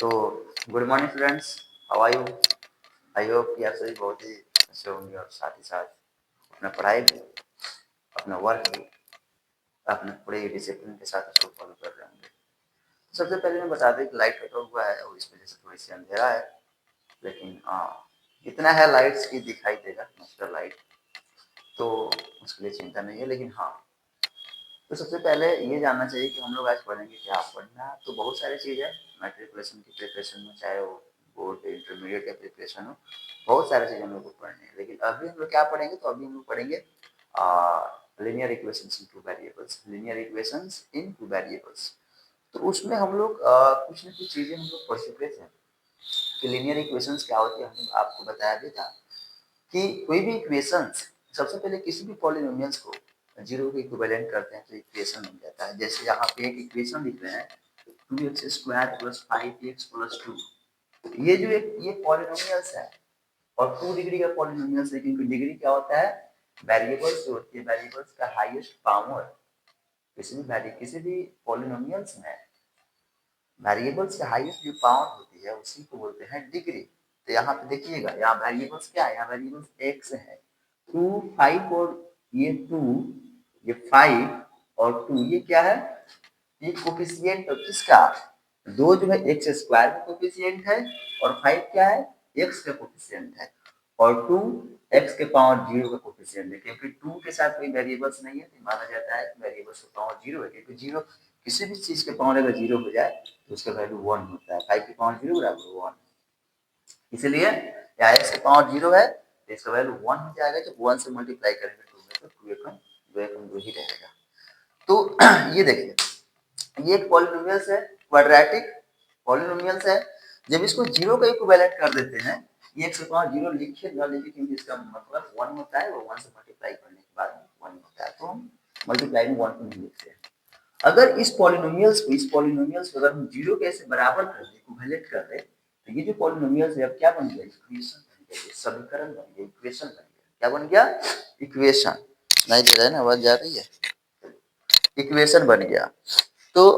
तो good morning students, how are you? I hope कि आप सभी बहुत ही अच्छे होंगे और साथ ही साथ अपना पढ़ाई भी, अपना वर्क भी, अपने पूरे डिसिप्लिन के साथ उसको फॉलो कर रहे होंगे। सबसे पहले मैं बता दें कि लाइट कटा हुआ है और इस वजह से थोड़ी सी अंधेरा है, लेकिन इतना है लाइट्स की दिखाई देगा नेचुरल लाइट, तो उसके लिए चिंता नहीं है। लेकिन हाँ, तो सबसे पहले ये जानना चाहिए कि हम लोग आज पढ़ेंगे क्या। पढ़ना तो बहुत सारी चीज़ है मैट्रिकुलेशन की प्रिपरेशन में, चाहे वो बोर्ड इंटरमीडिएट का प्रिपरेशन हो, बहुत सारी चीज़ें हम लोग को पढ़नी है। लेकिन अभी हम लोग क्या पढ़ेंगे, तो अभी हम लोग पढ़ेंगे लीनियर इक्वेशंस इन टू वेरिएबल्स, लीनियर इक्वेशंस इन टू वेरिएबल्स। तो उसमें हम लोग कुछ न कुछ चीज़ें हम लोग पढ़ चुके थे कि लीनियर इक्वेशंस क्या होती है। हमने आपको बताया भी था कि कोई भी इक्वेशंस, सबसे पहले किसी भी पॉलिनोमियल्स को जीरो के इक्विवेलेंट करते हैं तो इक्वेशन बन जाता है। जैसे यहाँ पे एक इक्वेशन लिख रहे हैं 2x² + 5x + 2। ये जो एक ये पॉलिनोमियल्स है और 2 डिग्री का पॉलिनोमियल्स है, क्योंकि डिग्री क्या होता है, वेरिएबल्स जो होती है, वेरिएबल्स का हाईएस्ट पावर। किसी भी पॉलिनोमियल्स में वेरिएबल्स का हाईएस्ट जो पावर होती है उसी को बोलते हैं डिग्री। तो यहाँ पे देखिएगा, यहाँ वेरिएबल्स क्या है, यहाँ वेरिएबल्स x है, 2 5 और ये 2, ये 5 और 2, ये क्या है, ये कोफिशिएंट किसका, दो जो है x² का कोफिशिएंट है और 5 क्या है, x का कोफिशिएंट है, और 2 x के पावर 0 का कोफिशिएंट है। क्योंकि 2 के साथ कोई वेरिएबल्स नहीं है तो माना जाता है कि वेरिएबल्स का पावर 0 है, क्योंकि 0 किसी भी चीज के पावर अगर 0 हो जाए तो उसका वैल्यू 1 होता है। 5 की पावर 0 बराबर 1, इसलिए यहाँ x का पावर 0 है तो इसका वैल्यू 1 हो जाएगा। जब 1 से मल्टीप्लाई करेंगे 2 में तो 2 एकम 2 एकम 2 ही रहेगा। तो ये देखिए, ये एक पॉलिनोमियल्स है, क्वाड्रेटिक पॉलिनोमियल्स है। जब इसको 0 का इक्विवेलेंट कर देते हैं, ये x का पावर 0 लिखिए न लिखिए, क्योंकि इसका मतलब 1 होता है, वो 1 से मल्टीप्लाई करने के बाद 1 होता है, तो हम मल्टीप्लाई में 1 को नहीं लिखते हैं। अगर इस पॉलिनोमियल्स को अगर हम 0 के ऐसे बराबर कर दें, इक्विवेलेंट कर दें, तो ये जो पॉलिनोमियल्स है अब क्या बन गया, इक्वेशन बन गया, समीकरण बन गया, इक्वेशन बन गया। क्या बन गया, इक्वेशन। नहीं दे रहा है ना, आवाज जा रही है, इक्वेशन बन गया। तो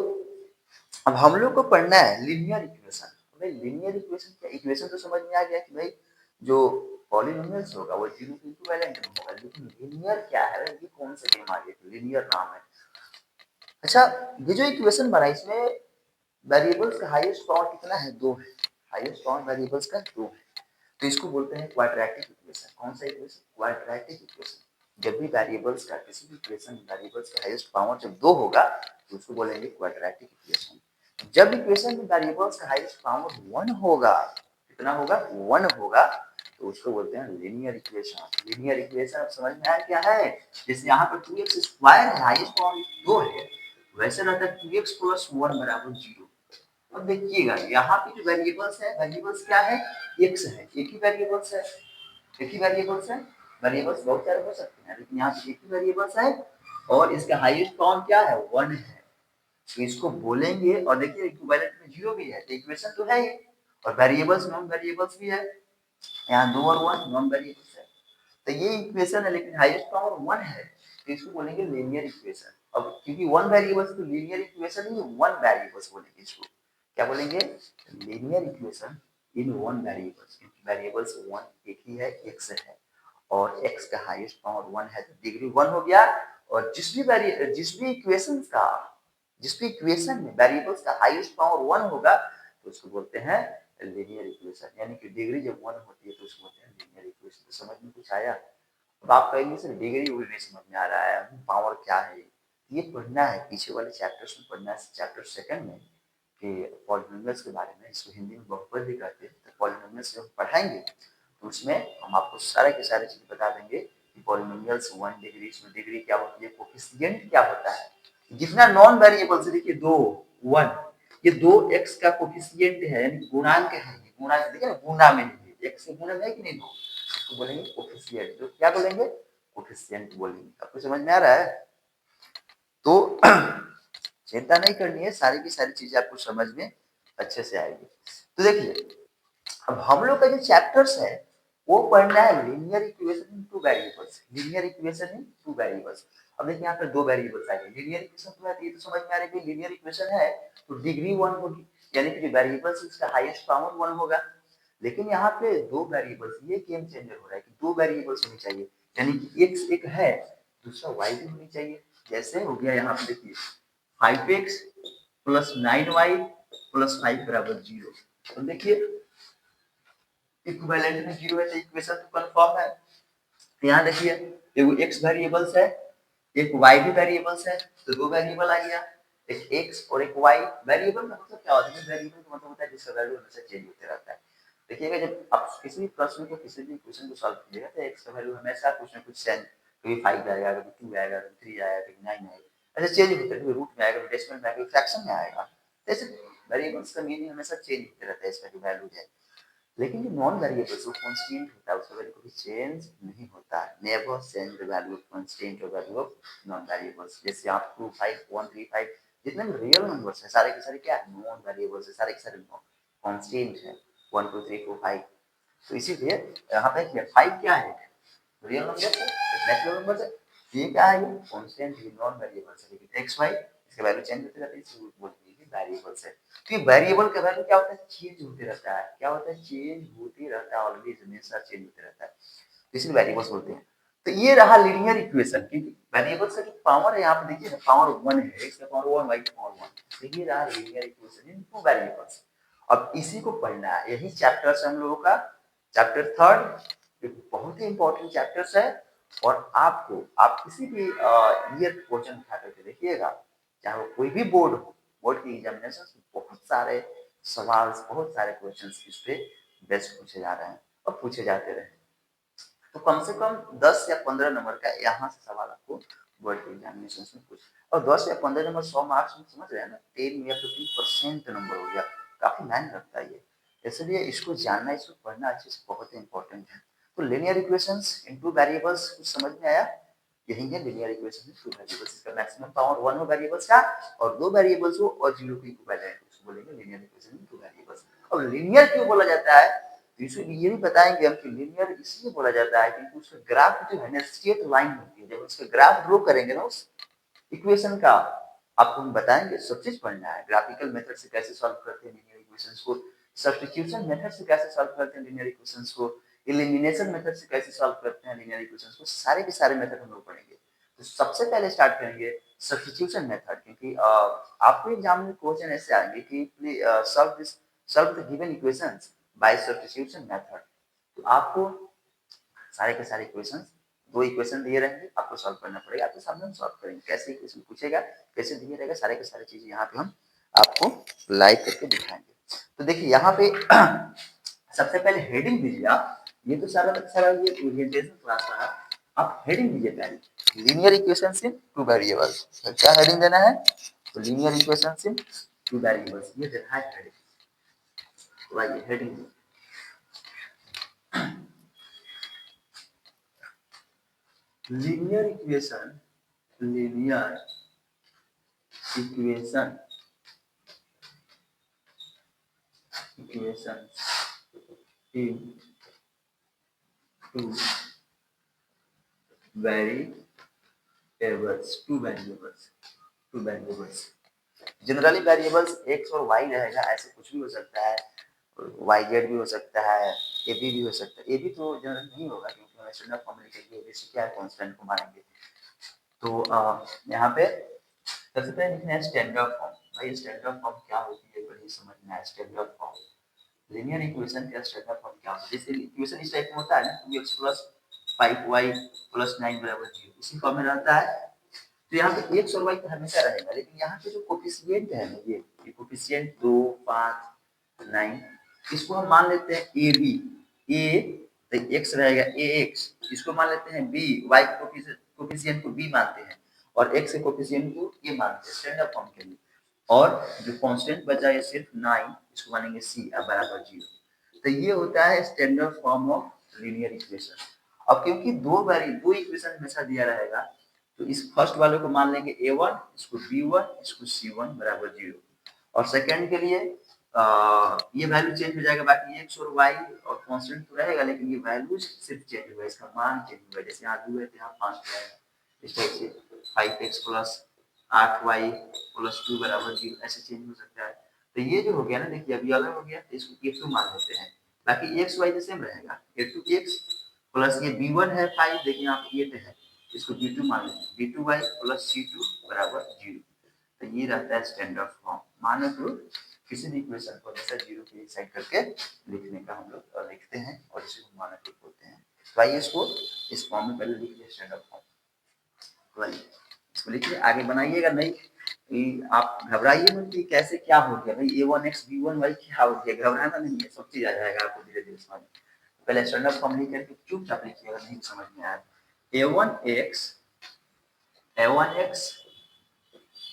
अब हम लोग को पढ़ना है लीनियर इक्वेशन। भाई लीनियर इक्वेशन क्या, इक्वेशन तो समझ में आ गया कि भाई जो पॉलिनोमियल्स होगा वो 0 के इक्विवेलेंट में होगा, लेकिन लीनियर क्या है, ये कौन सा गेम आ गया, लीनियर नाम है। अच्छा, ये जो इक्वेशन बना इसमें वेरिएबल्स का हाईएस्ट पावर कितना है, 2 है, हाईएस्ट पावर वेरिएबल्स का 2 है, तो इसको बोलते हैं क्वाड्रेटिक इक्वेशन। कौन सा इक्वेशन, क्वाड्रेटिक इक्वेशन। जब भी वेरिएबल्स का किसी भी इक्वेशन वेरिएबल्स का हाईएस्ट पावर जब 2 होगा तो उसको बोलेंगे क्वाड्रेटिक इक्वेशन। जब इक्वेशन में वेरिएबल्स का हाईएस्ट पावर 1 होगा, कितना होगा, 1 होगा, तो उसको बोलते हैं लीनियर इक्वेशन। लीनियर इक्वेशन अब समझ में आया क्या है, जैसे यहाँ पर 2x² है, हाईएस्ट पावर 2 है, वैसे रहता है 2x + 1 बराबर 0। अब देखिएगा यहाँ पे जो वेरिएबल्स है, वेरिएबल्स क्या है, x है, एक ही वेरिएबल्स है, एक ही वेरिएबल्स है। वेरिएबल्स बहुत सारे हो सकते हैं, लेकिन यहाँ पे एक ही वेरिएबल्स है और इसका हाईएस्ट पावर क्या है, 1 है, तो इसको बोलेंगे। और देखिए इक्विवेलेंट में 0 भी है, तो इक्वेशन तो है ही, और वेरिएबल्स नॉन वेरिएबल्स भी है, यहाँ 2 और 1 नॉन वेरिएबल्स है, तो ये इक्वेशन है, लेकिन हाईएस्ट पावर 1 है, तो इसको बोलेंगे लीनियर इक्वेशन। अब क्योंकि 1 वेरिएबल्स तो लीनियर इक्वेशन ही 1 वेरिएबल्स बोलेंगे इसको, क्या बोलेंगे, लीनियर इक्वेशन इन 1 वेरिएबल्स। क्योंकि वेरिएबल्स 1 एक ही है, x है, और x का हाईएस्ट पावर 1 है, तो डिग्री 1 हो गया। और जिस भी इक्वेशन में वेरिएबल्स का हाईएस्ट पावर 1 होगा तो उसको बोलते हैं लीनियर इक्वेशन। यानी कि डिग्री जब 1 होती है तो उसको बोलते हैं लीनियर इक्वेशन। तो समझ में कुछ आया? अब आप कहेंगे सर डिग्री वो नहीं समझ में आ रहा है, पावर क्या है, ये पढ़ना है, पीछे वाले चैप्टर्स में पढ़ना है, चैप्टर 2 में, कि पॉलिनोमियल्स के बारे में। इसको हिंदी में बहुपद भी कहते हैं। तो पॉलिनोमियल्स जब पढ़ाएंगे तो उसमें हम आपको सारे के सारे चीज बता देंगे कि पॉलिनोमियल्स 1 डिग्री, इसमें डिग्री क्या होती है, कोफिशिएंट क्या होता है। जितना नॉन वेरिएबल से देखिए 2 1, ये 2x का कोफिशिएंट है, यानी गुणांक है, ये गुणांक देखिए ना, गुणा में है, x से गुणा है कि नहीं, 2, इसको बोलेंगे कोफिशिएंट। तो क्या बोलेंगे, कोफिशिएंट बोलेंगे। आपको समझ में आ रहा है? तो चिंता नहीं करनी है, सारी की सारी चीजें आपको समझ में अच्छे से आएगी। तो देखिए, अब हम लोग का जो चैप्टर्स है वो पढ़ना है linear equation in two variables, linear equation in two variables. अब देखिए यहाँ पे 2 वेरिएबल्स आ गए, लीनियर इक्वेशन तो है, ये तो समझ में आ रहा है कि लीनियर इक्वेशन है तो डिग्री 1 होगी, यानी कि जो वेरिएबल्स उसका हाईएस्ट पावर 1 होगा। लेकिन यहाँ पे दो वेरिएबल्स, ये गेम चेंजर हो रहा है कि दो वेरिएबल्स होनी चाहिए, यानी कि x एक है, दूसरा y भी होनी चाहिए। जैसे हो गया यहाँ पे देखिए 5x प्लस 9y प्लस 5 बराबर 0। तो देखिए इक्विवेलेंट में 0 है तो इक्वेशन तो कंफर्म है। यहाँ देखिए एगो x वेरिएबल्स है, एक y भी वेरिएबल्स है, तो दो वेरिएबल आ गया, एक x और एक y। वेरिएबल का मतलब क्या होता है? वेरिएबल का मतलब होता है जिसका वैल्यू हमेशा चेंज होते रहता है। देखिएगा जब आप किसी भी प्रश्न को, किसी भी क्वेश्चन को सॉल्व कीजिएगा तो x का वैल्यू हमेशा कुछ ना कुछ चेंज, कभी 5 आएगा, कभी 2 आएगा, कभी 3 आएगा, कभी 9 आएगा, ऐसे चेंज होते रहता है। रूट में आएगा, डेसिमल में आएगा, फ्रैक्शन में आएगा। ऐसे वेरिएबल्स का मीनिंग हमेशा चेंज होते रहता है, इसका जो वैल्यू है। लेकिन जो नॉन वेरिएबल्स वो कांस्टेंट होता है, उसका वैल्यू कभी चेंज नहीं होता है। Never change the value of constant और वैल्यू ऑफ नॉन वेरिएबल्स। जैसे आप 2 5 1 3 5 जितने भी रियल नंबर्स हैं सारे के सारे क्या है? नॉन वेरिएबल्स है, सारे के सारे कांस्टेंट है। 1 2 3 4 5। तो इसीलिए यहाँ पे 5 क्या है? रियल नंबर है, नेचुरल नंबर है। ये क्या है? ये कांस्टेंट है, नॉन वेरिएबल्स है। लेकिन एक्स वाई इसका वैल्यू चेंज होते रहता है, इसलिए बोलते हैं कि वेरिएबल्स है। तो ये वेरिएबल का वैल्यू क्या होता है? चेंज होते रहता है। क्या होता है? चेंज होते रहता है, ऑलवेज हमेशा चेंज होते रहता है, इसलिए वेरिएबल्स बोलते हैं। तो ये रहा लीनियर इक्वेशन, क्योंकि वेरिएबल्स का जो पावर है यहाँ पे देखिए ना, पावर 1 है, x का पावर 1 y का पावर 1। तो ये रहा linear equation in two variables. अब इसी को पढ़ना है, यही चैप्टर है हम लोगों का, चैप्टर 3 बहुत ही इंपॉर्टेंट चैप्टर्स है। और आपको आप किसी भी ईयर क्वेश्चन उठा करके देखिएगा, चाहे वो कोई भी बोर्ड हो, बोर्ड की एग्जामिनेशन बहुत सारे सवाल, बहुत सारे क्वेश्चन इस पे बेस्ट पूछे जा रहे हैं और पूछे जाते रहे। तो कम से कम 10 या 15 नंबर का यहाँ से सवाल आपको बोर्ड के एग्जामिनेशन में पूछ, और 10 या 15 नंबर 100 मार्क्स में, समझ रहे हैं ना, 10 या 15% नंबर हो गया, काफी मायने रखता है ये। इसलिए इसको जानना, इसको पढ़ना अच्छे से बहुत ही इंपॉर्टेंट है। तो लिनियर इक्वेशंस इन टू वेरिएबल्स कुछ समझ में आया? यही है लिनियर इक्वेशन में टू वेरिएबल्स, इसका मैक्सिमम पावर 1 हो वेरिएबल्स का, और दो वेरिएबल्स हो और 0 के इक्विवेलेंट, उसको बोलेंगे लिनियर इक्वेशन में टू वेरिएबल्स। अब लिनियर क्यों बोला जाता है? तो इसलिए ये भी बताएंगे हम कि लिनियर इसलिए बोला जाता है क्योंकि उसका ग्राफ जो है ना, स्ट्रेट लाइन होती है। जब उसका ग्राफ ड्रॉ करेंगे ना उस इक्वेशन का, आपको हम बताएंगे, सब चीज पढ़ना है। ग्राफिकल मेथड से कैसे सॉल्व करते हैं लीनियर इक्वेशंस को, सब्स्टिट्यूशन मेथड से कैसे सॉल्व करते हैं लीनियर इक्वेशंस को, एलिमिनेशन मेथड से कैसे सॉल्व करते हैं लीनियर इक्वेशंस को, सारे के सारे मेथड हम लोग पढ़ेंगे। तो सबसे पहले स्टार्ट करेंगे सब्स्टिट्यूशन मेथड, क्योंकि आपको एग्जाम में क्वेश्चन ऐसे आएंगे कि solve the given equations bye substitution method. तो आपको सारे के सारे इक्वेशंस, दो इक्वेशन दिए रहेंगे, आपको सॉल्व करना पड़ेगा। आपके सामने हम सॉल्व करेंगे, कैसे इक्वेशन पूछेगा, कैसे दिए रहेगा, सारे के सारे चीजें यहाँ पे हम आपको लाइव करके दिखाएंगे। तो देखिए यहाँ पे सबसे पहले हेडिंग दीजिए आप, ये तो सारा सारा ये ओरिएंटेशन क्लास रहा। आप हेडिंग दीजिए पहले, लीनियर इक्वेशंस इन टू वेरिएबल्स। क्या हेडिंग देना है? तो लीनियर इक्वेशंस इन टू वेरिएबल्स, ये देना है हेडिंग। तो आइए heading, linear equation, linear equation, equation in two variables, two variables, two variables. Generally variables x और वाई रहेगा, ऐसे कुछ भी हो सकता है, वाई जेड भी हो सकता है, ए बी भी हो सकता है। ए बी तो जनरल नहीं होगा क्योंकि हम स्टैंडर्ड फॉर्म लिखेंगे, ए क्या है, कांस्टेंट को मानेंगे। तो यहाँ पे सबसे पहले लिखना है स्टैंडर्ड फॉर्म। भाई स्टैंडर्ड फॉर्म क्या होती है, बड़ी समझना है स्टैंडर्ड फॉर्म। लीनियर इक्वेशन का स्टैंडर्ड फॉर्म क्या होता है? जैसे इक्वेशन इस टाइप में होता है ना, 2x प्लस 5y प्लस 9 बराबर 0, इसी फॉर्म में रहता है। तो यहाँ पे x और y तो हमेशा रहेगा, लेकिन यहाँ पे जो कोफिशिएंट है ना, ये कोफिशिएंट 2 5 9, इसको हम मान लेते हैं ए बी। ए तो x रहेगा ax, इसको मान लेते हैं b, y के कोफिशिएंट को b मानते हैं, और x के कोफिशिएंट को a मानते हैं स्टैंडर्ड फॉर्म के लिए। और जो कांस्टेंट बचा है सिर्फ 9, इसको मानेंगे c बराबर 0। तो ये होता है standard form of linear equation. अब क्योंकि दो इक्वेशन हमेशा दिया रहेगा, तो इस फर्स्ट वाले को मान लेंगे a1, इसको b1, इसको c1 बराबर 0। और सेकंड के लिए ये वैल्यू चेंज हो जाएगा, बाकी x और y और कांस्टेंट तो रहेगा, लेकिन ये वैल्यू सिर्फ चेंज होगा, इसका मान चेंज होगा। जैसे यहाँ 2 है तो यहाँ 5 रहेगा, इस टाइप से 5x प्लस 8y प्लस 2 बराबर 0 ऐसे चेंज हो सकता है। तो ये जो हो गया ना, देखिए अभी अलग हो गया, तो इसको x2 मान लेते हैं, बाकी x y तो सेम रहेगा, a2x प्लस ये b1 है 5, देखिए यहाँ पे 8 है, इसको b2 मान लेते हैं, b2y प्लस c2 बराबर 0। तो ये रहता है स्टैंडर्ड फॉर्म। मानो तो किसी भी इक्वेशन को हमेशा जीरो के एक साइड करके लिखने का हम लोग लिखते हैं और इसे हम मानक रूप बोलते हैं। तो आइए इसको इस फॉर्म में पहले लिख लिया स्टैंडर्ड फॉर्म। तो आइए इसको लिखिए, आगे बनाइएगा नहीं कि आप घबराइए मत कि कैसे क्या हो गया भाई a1x b1y क्या हो गया, घबराना नहीं है, सब चीज आ जाएगा आपको धीरे धीरे समझ में। पहले स्टैंडर्ड फॉर्म लिख करके चुपचाप लिखिएगा, नहीं समझ में आया a1x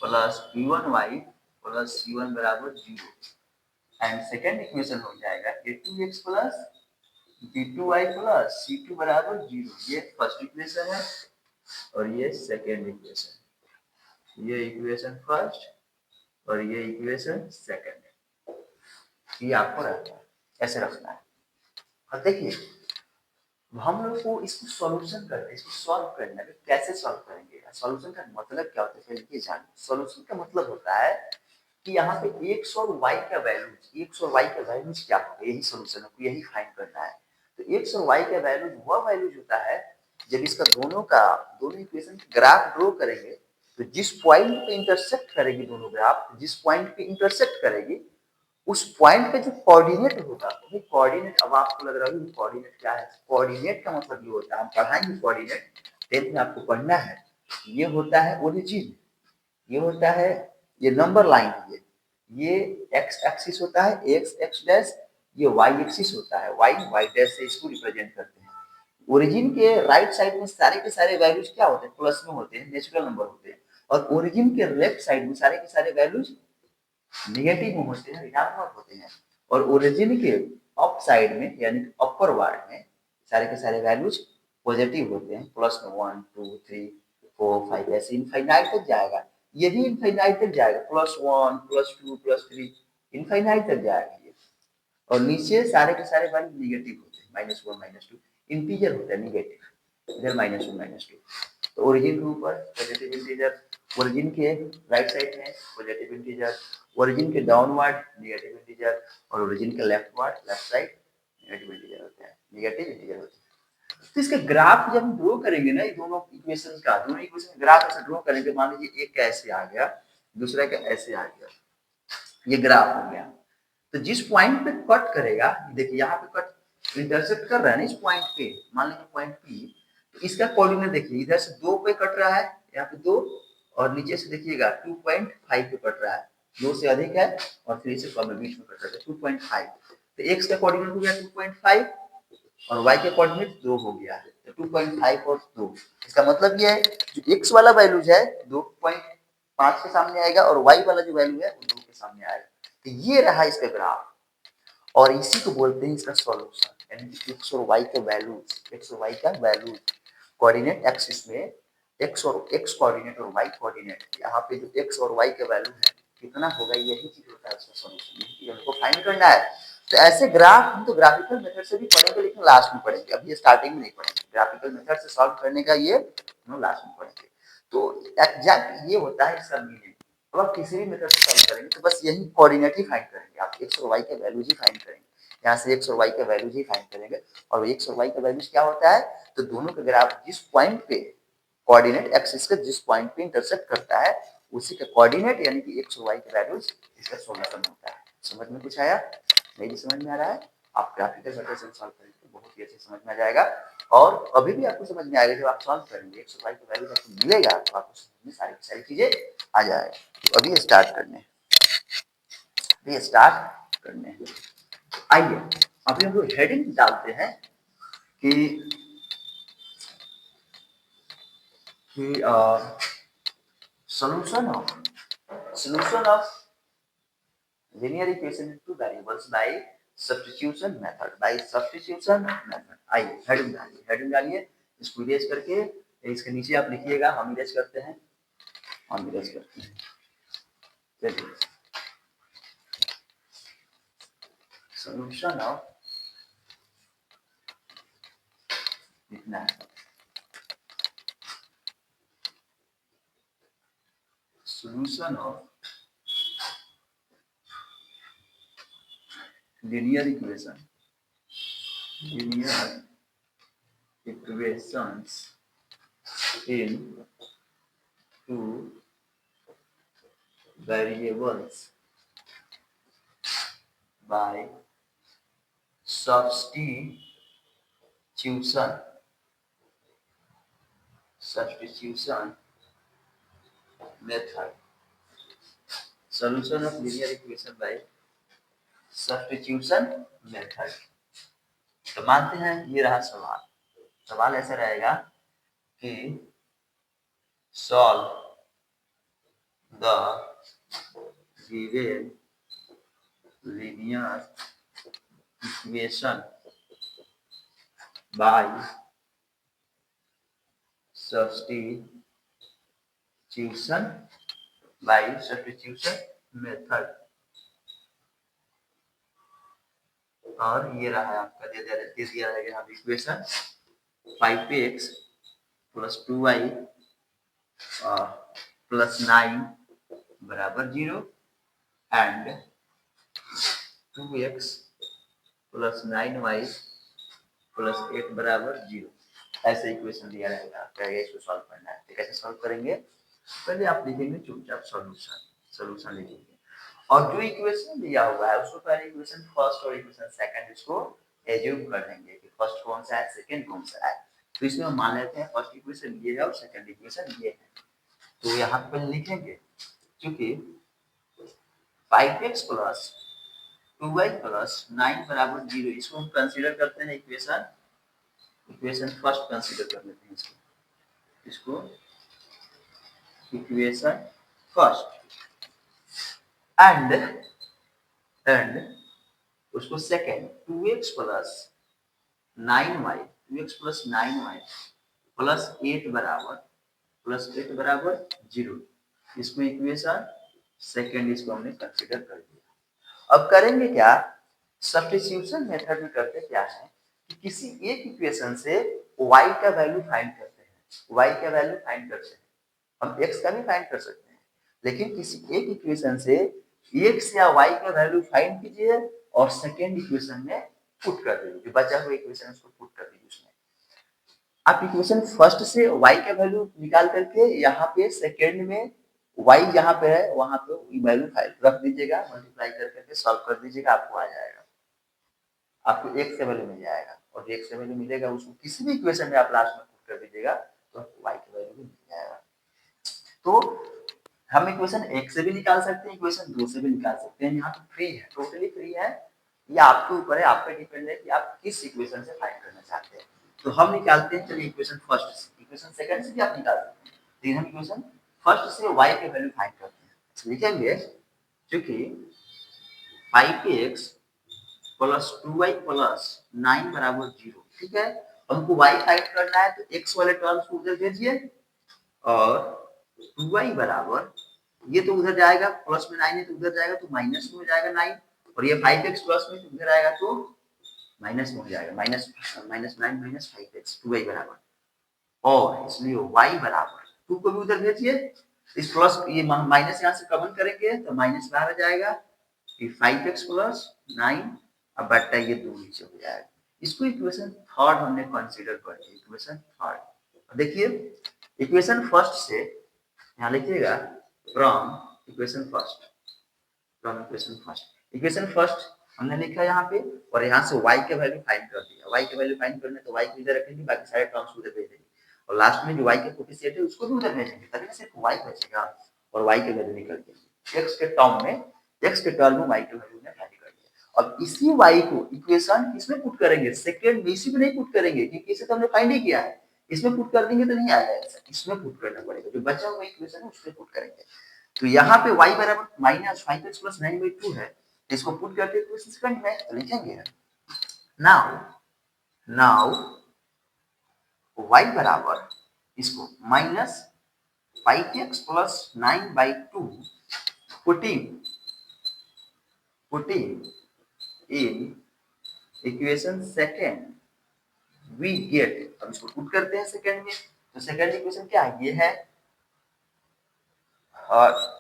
plus b1y plus c1 बराबर 0 एंड सेकेंड इक्वेशन हो जाएगा a2x plus b2y plus c2 बराबर 0। ये फर्स्ट इक्वेशन है और ये सेकेंड इक्वेशन, ये इक्वेशन फर्स्ट और ये इक्वेशन सेकेंड। ये आपको रखना है, ऐसे रखना है। अब देखिए हम लोग को इसको सॉल्यूशन करना है, इसको सॉल्व करना है। कैसे सॉल्व करेंगे, सॉल्यूशन का मतलब क्या होता है पहले ये जानिए। सॉल्यूशन का मतलब होता है कि यहाँ पे x और y का वैल्यूज, x और y का वैल्यूज क्या होगा, यही सॉल्यूशन है, यही फाइंड करना है। तो x और y का वैल्यूज वह वैल्यूज होता है जब इसका दोनों इक्वेशन ग्राफ ड्रॉ करेंगे, तो जिस पॉइंट पे इंटरसेक्ट करेगी दोनों ग्राफ, जिस पॉइंट पे इंटरसेक्ट करेगी उस पॉइंट पे जो कोऑर्डिनेट होगा, वो कोऑर्डिनेट, अब आपको लग रहा है कोऑर्डिनेट क्या है, कोऑर्डिनेट का मतलब ये होता है, हम पढ़ाएंगे कोऑर्डिनेट 10th में आपको पढ़ना है। ये होता है ओरिजिन, ये होता है ये नंबर लाइन है, ये एक्स एक्सिस होता है एक्स एक्स डैश, ये वाई एक्सिस होता है वाई वाई डैश से इसको रिप्रेजेंट करते हैं। ओरिजिन के राइट साइड में सारे के सारे वैल्यूज क्या होते हैं, प्लस में होते हैं, नेचुरल नंबर होते हैं। और ओरिजिन के लेफ्ट साइड में सारे के सारे वैल्यूज नेगेटिव में होते हैं, ऋणात्मक होते हैं। और ओरिजिन के अप साइड में यानी अपर वार्ड में सारे के सारे वैल्यूज पॉजिटिव होते हैं, प्लस में 1 2 3 4 5 ऐसे इनफाइनाइट तक जाएगा। ये भी इनफाइनाइट तक जाएगा, +1 +2 +3 इनफाइनाइट तक जाएगा ये। और नीचे सारे के सारे वैल्यू नेगेटिव होते हैं, -1 -2 इंटीजर होता है नेगेटिव, इधर -1 -2। तो ओरिजिन के ऊपर पॉजिटिव इंटीजर, ओरिजिन के राइट साइड में पॉजिटिव इंटीजर, ओरिजिन के डाउनवर्ड नेगेटिव इंटीजर और ओरिजिन के leftward left side negative integer होते हैं, नेगेटिव इंटीजर होते हैं। तो इसके ग्राफ जब हम ड्रॉ करेंगे ना, ये दोनों इक्वेशन का ग्राफ ऐसे ड्रॉ करेंगे, मान लीजिए एक का ऐसे आ गया, दूसरा का ऐसे आ गया, ये ग्राफ हो गया। तो जिस पॉइंट पे कट करेगा, देखिए यहाँ पे कट इंटरसेक्ट कर रहा है ना इस पॉइंट पे, मान लीजिए पॉइंट पी, तो इसका कोऑर्डिनेट देखिए इधर से 2 पे कट रहा है, यहाँ पे 2, और नीचे से देखिएगा 2.5 पे कट रहा है, 2 से अधिक है और 3 से कम है, बीच में कट रहा है 2.5। तो x का कोऑर्डिनेट हो गया 2.5 और y का कोऑर्डिनेट 2 हो गया है, तो 2.5 और 2। इसका मतलब ये है जो x वाला वैल्यूज है 2.5 के सामने आएगा और y वाला जो वैल्यू है वो 2 के सामने आएगा। तो ये रहा इसका ग्राफ और इसी को बोलते हैं इसका सॉल्यूशन, यानी कि एक्स और वाई के वैल्यूज, एक्स और वाई का वैल्यूज कोऑर्डिनेट एक्सिस में, एक्स कोऑर्डिनेट और वाई कोऑर्डिनेट, यहाँ पे जो एक्स और वाई के वैल्यू है कितना होगा, यही चीज होता है इसका सॉल्यूशन, यही चीज हमको फाइंड करना है। तो ऐसे ग्राफ हम तो ग्राफिकल मेथड से भी पढ़ेंगे लेकिन लास्ट में पढ़ेंगे, अभी स्टार्टिंग में नहीं पढ़ेंगे। ग्राफिकल मेथड से सॉल्व करने का ये हम लास्ट में पढ़ेंगे। तो एग्जैक्ट ये होता है इसका मीनिंग। तो आप किसी भी मेथड से सॉल्व करेंगे तो बस यही कोऑर्डिनेट ही फाइंड करेंगे, आप एक्स और वाई के वैल्यूज ही फाइंड करेंगे, यहाँ से एक्स और वाई के वैल्यूज ही फाइंड करेंगे। और एक्स और वाई का वैल्यूज क्या होता है, तो दोनों का ग्राफ जिस पॉइंट पे कोऑर्डिनेट एक्सिस के जिस पॉइंट पे इंटरसेक्ट करता है उसी का कोऑर्डिनेट यानी कि एक्स और वाई के वैल्यूज इसका सॉल्यूशन होता है। समझ में कुछ आया, नहीं समझ में आ रहा है, आप ग्राफिकल मेथड से सॉल्व करेंगे तो बहुत ही अच्छे समझ में आ जाएगा। और अभी भी आपको समझ में आएगा जब आप सॉल्व करेंगे, एक्स और वाई का वैल्यूज आपको मिलेगा तो आपको समझ में सारी चीजें आ जाएगा। तो अभी स्टार्ट करने हैं। आइए अभी हम लोग हेडिंग डालते हैं कि solution of linear equation in two variables by substitution method, आइए हेडिंग डालिए इसको इरेज करके, इसके नीचे आप लिखिएगा, हम इरेज करते हैं, चलिए सॉल्यूशन ऑफ, लिखना है solution of linear equations in two variables by substitution method. Solution of linear equation by substitution method. तो मानते हैं ये रहा सवाल। सवाल ऐसा रहेगा कि solve the given linear equation by substitution method। और ये रहा आपका दे दिया रहेगा यहाँ equation 5x plus 2y plus 9 बराबर 0 and 2x plus 9y plus 8 बराबर 0। ऐसे इक्वेशन दिया रहेगा, आपका इसको सॉल्व करना है। तो कैसे सॉल्व करेंगे? पहले आप लिखेंगे चुपचाप सॉल्यूशन लिखेंगे और जो इक्वेशन दिया हुआ है उसको पहले इक्वेशन फर्स्ट और इक्वेशन सेकंड इसको एज्यूम कर लेंगे कि फर्स्ट कौन सा है, सेकंड कौन सा है। तो इसमें हम मान लेते हैं फर्स्ट इक्वेशन ये है और सेकंड इक्वेशन ये है। तो यहाँ पे लिखेंगे क्योंकि 5x प्लस 2y प्लस 9 बराबर 0 इसको हम कंसीडर करते हैं इक्वेशन फर्स्ट कंसीडर कर लेते हैं इसको इक्वेशन फर्स्ट एंड उसको second 2x plus 9y plus 8 बराबर 0 इसको इक्वेशन सेकंड इसको हमने कंसीडर कर दिया। अब करेंगे क्या? सब्स्टिट्यूशन मेथड में करते क्या है कि किसी एक इक्वेशन से y का वैल्यू फाइंड करते हैं। हम x का भी फाइंड कर सकते हैं, लेकिन किसी एक इक्वेशन से x या y का वैल्यू फाइंड कीजिए और सेकेंड इक्वेशन में पुट कर दीजिए। जो बचा हुआ इक्वेशन उसको पुट कर दीजिए उसमें। आप इक्वेशन फर्स्ट से y का वैल्यू निकाल करके यहाँ पे सेकेंड में y जहाँ पे है वहां पे वैल्यू फाइल रख दीजिएगा, मल्टीप्लाई करके सॉल्व कर दीजिएगा, आपको आ जाएगा। आपको x का वैल्यू मिल जाएगा और x का वैल्यू मिलेगा उसको किसी भी इक्वेशन में आप लास्ट में पुट कर दीजिएगा तो आपको y का वैल्यू भी मिल जाएगा। तो हम इक्वेशन 1 से भी निकाल सकते हैं, इक्वेशन 2 से भी निकाल सकते हैं। यहाँ तो फ्री है, टोटली फ्री है। ये आपके ऊपर है, आप पे डिपेंड है कि आप किस इक्वेशन से फाइंड करना चाहते हैं। तो हम निकालते हैं, चलिए इक्वेशन फर्स्ट से। इक्वेशन सेकंड से भी आप निकाल सकते हैं, लेकिन हम इक्वेशन फर्स्ट से y के वैल्यू फाइंड करते हैं। तो लिखेंगे क्योंकि 5x प्लस 2y प्लस 9 बराबर 0, ठीक है। हमको y फाइंड करना है तो x वाले टर्म्स को उधर भेजिए और 2y बराबर ये तो उधर जाएगा, प्लस में 9 है तो उधर जाएगा तो माइनस में हो जाएगा 9, और ये 5x प्लस में तो उधर आएगा तो माइनस में हो जाएगा, माइनस 9 माइनस 5x 2y बराबर, और इसलिए y बराबर 2 को भी उधर भेजिए, इस प्लस ये माइनस यहाँ से कॉमन करेंगे तो माइनस बाहर आ जाएगा, ये 5x प्लस 9 अब बट्टा ये 2 नीचे हो जाएगा। इसको इक्वेशन थर्ड हमने कंसीडर कर लिया, इक्वेशन थर्ड। देखिए इक्वेशन फर्स्ट से यहाँ लिखिएगा फ्रॉम इक्वेशन फर्स्ट हमने लिखा यहाँ पे, और यहाँ से y के वैल्यू फाइंड कर दिया। y के वैल्यू फाइंड करने तो y को इधर रखेंगे, बाकी सारे टर्म्स उधर भेज देंगे, और लास्ट में जो y के कोफिशिएंट है उसको भी उधर भेजेंगे, तभी ना सिर्फ y बचेगा और y के वैल्यू निकल के x के टर्म में y के वैल्यू में फाइंड कर दिया। अब इसी y को इक्वेशन किसमें पुट करेंगे? सेकंड में, इसी में नहीं पुट करेंगे क्योंकि इसे तो हमने फाइंड ही किया है। इसमें पुट कर देंगे तो नहीं आएगा, इसमें पुट करना पड़ेगा, जो बचा हुआ इक्वेशन है उसमें पुट करेंगे। तो यहाँ पे y बराबर माइनस 5x प्लस 9/2 है, इसको पुट करके इक्वेशन सेकंड में लिखेंगे। नाउ y बराबर इसको minus 5x plus 9/2 putting in equation second we get, अब इसको पुट करते हैं सेकंड में, तो सेकंड इक्वेशन क्या है? ये है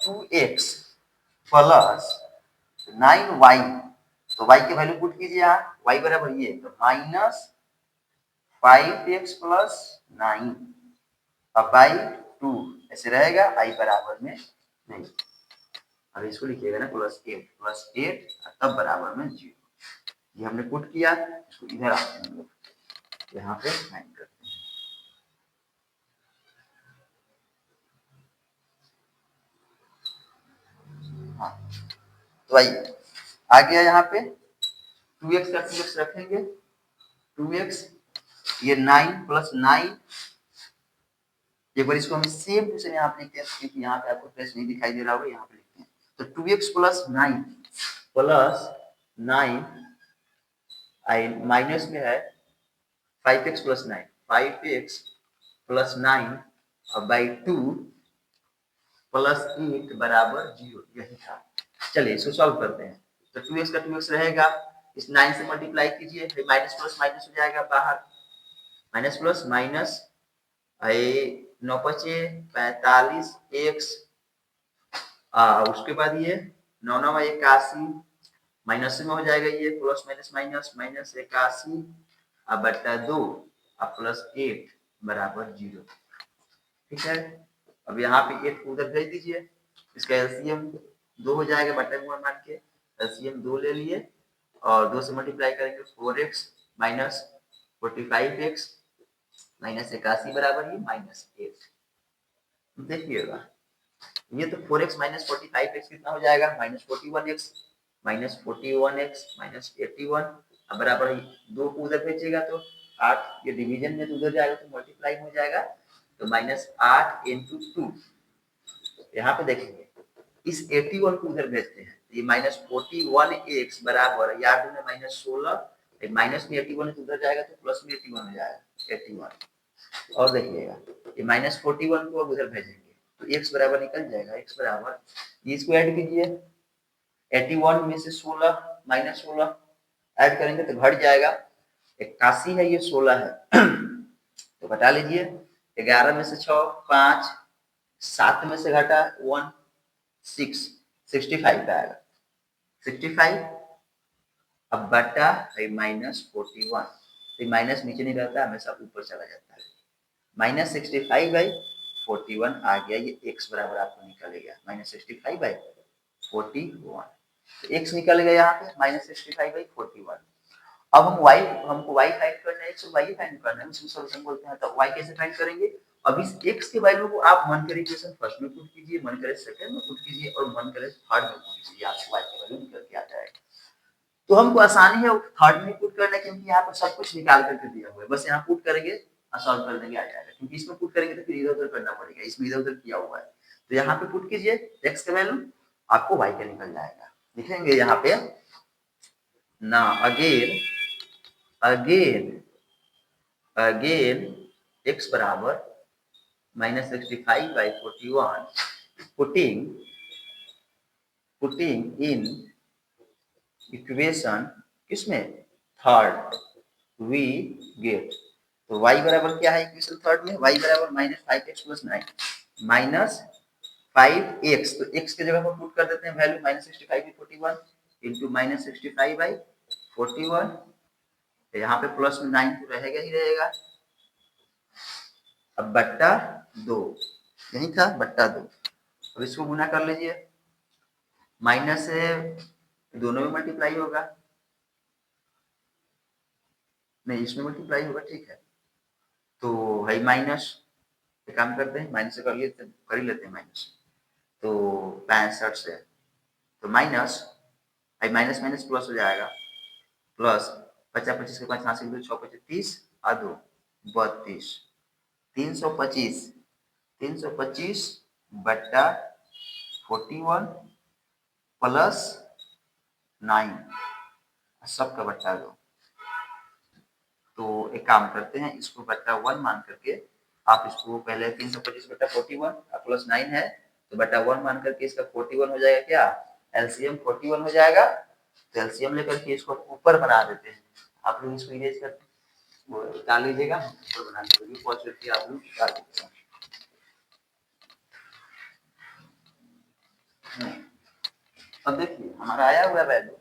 2x प्लस 9y तो y की वैल्यू पुट कीजिए यहाँ, y बराबर ये तो -5x+9 अब बाई 2 ऐसे रहेगा, i बराबर में नहीं। अब इसको लिखिएगा ना +8 तब बराबर में 0। ये हमने पुट किया, इसको इधर आते हैं हम लोग यहाँ पे फाइंड करते हैं। हाँ तो आइए आ गया यहाँ पे 2x का 2x रखेंगे, 2x ये 9 + 9। एक बार इसको हम सेम टू सेम यहाँ पे लिखते हैं क्योंकि यहाँ पे आपको प्लस नहीं दिखाई दे रहा होगा, यहाँ पे लिखते हैं। तो 2x + 9 आई माइनस में है 5x + 9, 5x + 9 अब बाई 2 + 8 बराबर 0, यही था। चलिए इसको सॉल्व करते हैं। तो 2x का 2x रहेगा, इस 9 से मल्टीप्लाई कीजिए, फिर माइनस प्लस माइनस हो जाएगा बाहर, माइनस प्लस माइनस 9 बचे 45 x, उसके बाद ये 9 9 81 माइनस में हो जाएगा, ये प्लस माइनस माइनस माइनस 81 अब बटा 2 अब +8 बराबर 0। ठीक है, अब यहाँ पे 8 को उधर भेज दीजिए, इसका एलसीएम 2 हो जाएगा बटे में मान के, एलसीएम 2 ले लिए और 2 से मल्टीप्लाई करेंगे 4x माइनस 45x माइनस 81 बराबर ये -8। देखिएगा ये तो 4x माइनस 45x कितना हो जाएगा, -41x माइनस 41x माइनस 81 अब बराबर 2 को उधर भेजिएगा तो 8, ये डिवीजन में तो उधर जाएगा तो मल्टीप्लाई हो जाएगा, तो -8 × 2। यहाँ पे देखेंगे इस 81 को उधर भेजते हैं, ये -41x बराबर याद में -16 माइनस में 81 तो उधर जाएगा तो प्लस में 81 हो जाएगा 81। और देखिएगा ये -41 को अब उधर भेजेंगे तो x बराबर निकल जाएगा, x बराबर इसको ऐड कीजिए, 81 में से 16 -16 ऐड करेंगे तो घट जाएगा, 81 है ये 16 है तो घटा लीजिए, 11 में से 6 5, 7 में से घटा 1 6 65 का आएगा, 65 अब बटा -41, तो माइनस नीचे नहीं रहता, हमेशा ऊपर चला जाता है, -65/41 आ गया, ये x बराबर आपको निकलेगा -65/41, तो x निकल गया यहाँ पे -65/41। अब हमको y फाइंड करना है, x और y फाइंड करना है, उसको सॉल्यूशन बोलते हैं। तो y कैसे फाइंड करेंगे, अब इस x की वैल्यू को आप मन करे इक्वेशन फर्स्ट में पुट कीजिए, मन करे सेकंड में पुट कीजिए और मन करे थर्ड में पुट कीजिए, आपको y की वैल्यू निकल के आ जाएगा। तो हमको आसानी है थर्ड में पुट करना, क्योंकि यहाँ पर सब कुछ निकाल करके दिया हुआ है, बस यहाँ पुट करेंगे और सॉल्व कर देंगे, आ जाएगा। क्योंकि इसमें पुट करेंगे तो फिर इधर-उधर करना पड़ेगा, इसमें इधर-उधर किया हुआ है। तो यहाँ पे पुट कीजिए x का वैल्यू, आपको y का निकल जाएगा। लिखेंगे यहाँ पे ना अगेन x बराबर -65/41 पुटिंग इन इक्वेशन किसमें थर्ड वी गेट, तो y बराबर क्या है इक्वेशन थर्ड में, y बराबर -5x + 9 -5x, तो x के जगह पर पुट कर देते हैं वैल्यू -65/41 इंटू -65/41, यहाँ पे प्लस में 9 तो रहेगा ही रहेगा, अब बट्टा 2 यही था बट्टा 2, अब इसको गुना कर लीजिए, माइनस से दोनों में मल्टीप्लाई होगा, नहीं इसमें मल्टीप्लाई होगा, ठीक है। तो है माइनस, काम करते हैं माइनस से कर ही लेते हैं माइनस, तो 65 से तो माइनस है माइनस माइनस प्लस हो जाएगा, प्लस 50 25 के 5 हासिल 6 25 30 और 2 32 325 बट्टा 41 प्लस 9 सबका बट्टा 2। तो एक काम करते हैं, इसको बट्टा 1 मान करके आप इसको पहले 325 बट्टा 41 प्लस 9 है तो बट्टा 1 मान करके इसका 41 हो जाएगा, क्या एलसीएम 41 हो जाएगा। तो एलसीएम लेकर के इसको ऊपर बना देते हैं, आप लोग इसको इरेज कर डाल लीजिएगा, ऊपर बना दीजिए, पॉजिटिव आप लोग डाल दीजिएगा। अब देखिए हमारा आया हुआ वैल्यू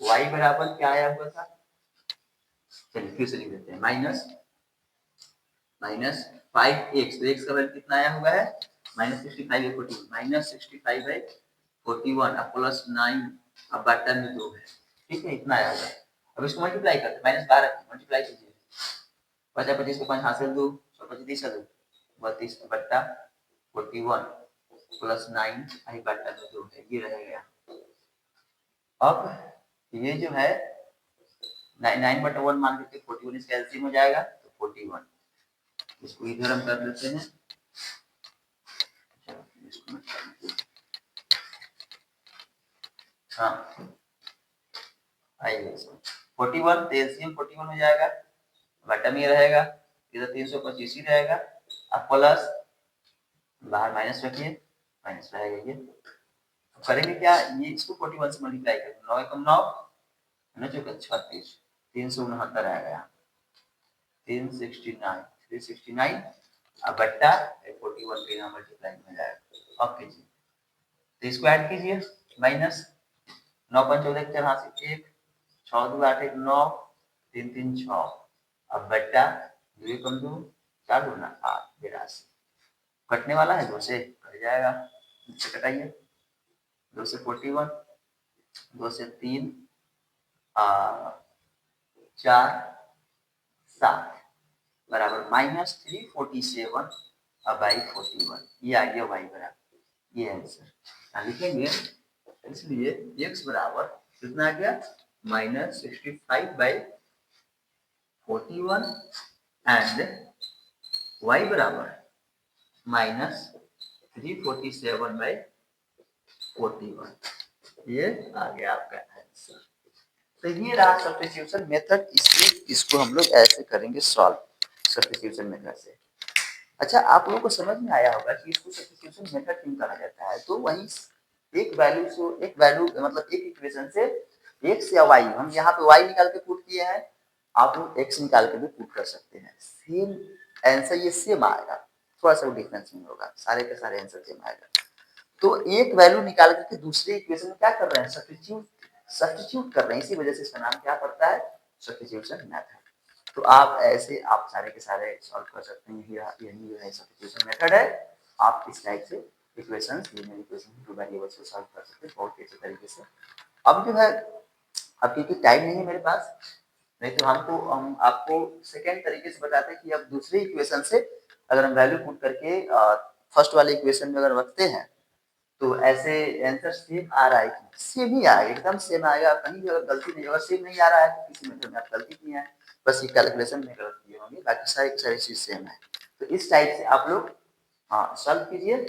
y बराबर क्या आया हुआ था, चलिए फिर से लिख देते हैं, माइनस 5x, तो x का वैल्यू कितना आया हुआ है -65/41, -65/41 अब प्लस 9 अब बटा में 2 है, ठीक है, इतना आया हुआ है। अब इसको मल्टीप्लाई करते हैं, -12 मल्टीप्लाई कीजिए, 50 को 5 हाथ से दो, 25 दो, 32/41 प्लस 9 आई बटा में 2 है, ये रहेगा। अब ये जो है 9/1 मान लेते हैं, 41 इसका एलसीएम हो जाएगा तो 41, इसको इधर हम कर देते हैं, हाँ आइए 41 तो एलसीएम 41 हो जाएगा, बटा में रहेगा, इधर 325 ही रहेगा, अब प्लस बाहर माइनस रखिए, माइनस रहेगा ये, तो करेंगे क्या, ये इसको 41 से मल्टीप्लाई करेंगे, 9 एकम 9, 9 चौका 36, 369 आएगा यहाँ, 369 अब बट्टा 41 के यहाँ मल्टीप्लाई में जाएगा। अब कीजिए, तो इसको ऐड कीजिए, माइनस 9 5 14 4 हाथ से 1, 6 2 8 1 9, 3 3 6 अब बट्टा 2 कम 2 4 2 8 82, कटने वाला है 2 से कट जाएगा, इससे कटाइए, 2 से 41, 2 से 3 4 7 बराबर -347 अब बाई 41, ये आ गया y बराबर, ये आंसर लिखेंगे, इसलिए x बराबर कितना आ गया -65/41 एंड y बराबर -347/41, ये आ गया आपका आंसर। तो ये रहा सब्स्टिट्यूशन मेथड, इसको हम लोग ऐसे करेंगे सॉल्व सब्स्टिट्यूशन मेथड से। अच्छा, आप लोगों को समझ में आया होगा कि इसको सब्स्टिट्यूशन मेथड क्यों कहा जाता है, तो वही एक वैल्यू मतलब एक इक्वेशन से x या y, हम यहाँ पे y निकाल के पुट किए हैं, आप लोग x निकाल के भी पुट कर सकते हैं, सेम आंसर ये सेम आएगा, थोड़ा सा डिफरेंस नहीं होगा, सारे के सारे आंसर सेम आएगा। तो एक वैल्यू निकाल करके दूसरे इक्वेशन में क्या कर रहे हैं, सब्स्टिट्यूट कर रहे हैं, इसी वजह से इसका नाम क्या पड़ता है, सब्स्टिट्यूशन मेथड। तो आप ऐसे आप सारे के सारे सॉल्व कर सकते हैं, यही जो है सब्स्टिट्यूशन मेथड है, आप इस टाइप से equations, linear equation, two variables को सॉल्व कर सकते हैं बहुत अच्छे तरीके से। अब जो है, अब क्योंकि टाइम नहीं है मेरे पास, नहीं तो हम आपको सेकेंड तरीके से बताते हैं कि अब दूसरे इक्वेशन से अगर हम वैल्यू पुट करके फर्स्ट वाले इक्वेशन में अगर रखते हैं तो ऐसे आंसर सेम आ रहा है, सेम ही आएगा, एकदम सेम आएगा, कहीं भी अगर गलती नहीं होगा, सेम नहीं आ रहा है तो किसी मेथड में आप गलती किए हैं, बस ये कैलकुलेशन में गलत किए होंगे, बाकी सारी चीज सेम है। तो इस टाइप से आप लोग सॉल्व कीजिए,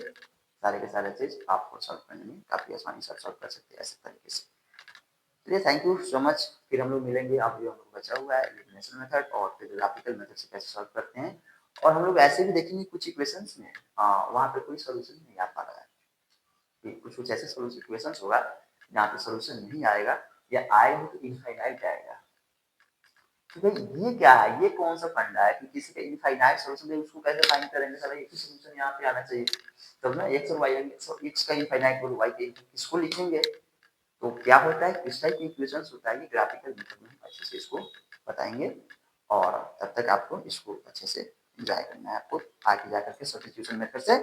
सारे के सारे चीज आपको सॉल्व करने में काफी आसानी से सॉल्व कर सकते हैं ऐसे तरीके से। चलिए, थैंक यू सो मच, फिर हम लोग मिलेंगे। अब जो हम लोग बचा हुआ है एलिमिनेशन मेथड और फिर ग्राफिकल मेथड से कैसे सॉल्व करते हैं, और हम लोग ऐसे भी देखेंगे कुछ इक्वेशंस में वहाँ पे कोई सोल्यूशन नहीं आ पा रहा है, कुछ ऐसे सोल्यूशन इक्वेशंस होगा जहाँ पे सोल्यूशन नहीं आएगा या आएगा तो इनफाइनाइट आएगा। तो भाई ये क्या है, ये कौन सा फंडा है कि किसी का इनफाइनाइट सोल्यूशन है, उसको कैसे फाइंड करेंगे, साला एक ही सोल्यूशन यहाँ पे आना चाहिए, तब ना x और y, x का इनफाइनाइट और y का, इसको लिखेंगे तो क्या होता है, किस टाइप की इक्वेशंस होता है, ये ग्राफिकल मेथड में हम अच्छे से इसको बताएंगे, और तब तक आपको इसको अच्छे से एंजॉय करना है, आपको आगे जाकर के सब्स्टिट्यूशन मेथड से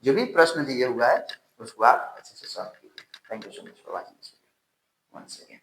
जो भी प्रश्न दिए हुआ है उसको आप अच्छे से सॉल्व कीजिए। Thank you so much for watching this video once again.